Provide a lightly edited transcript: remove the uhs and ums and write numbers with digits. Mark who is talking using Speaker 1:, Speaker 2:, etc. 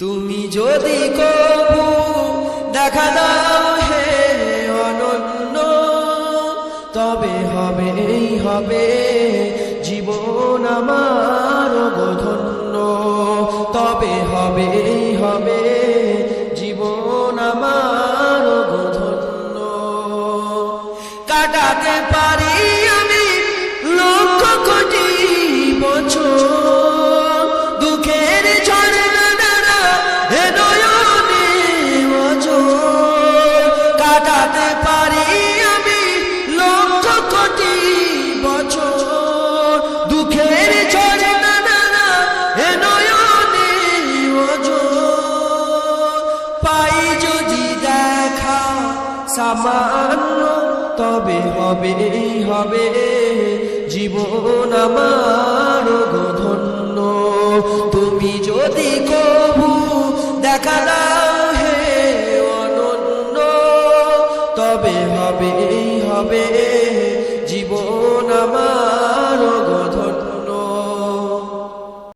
Speaker 1: তুমি যদি কবু দেখা দাও হে অনন্য, তবে হবে জীবন আমার ধন্য, তবে হবে জীবন আমার ধন্য। কাটাতে পারি আমি লক্ষ কোটি বছর, দুঃখের ঝর্ণা দ্বারা এ নয়নে অঝোর। কাটাতে পারি আমি লক্ষ কোটি বছর, দুঃখের ঝর্ণা দ্বারা এ নয়নে অঝোর। পাই যদি দেখা সামান্য, তবে হবে জীবন আমার ধন্য। তুমি যদি কবু দেখা দাও হে অনন্য, তবে হবে জীবন আমার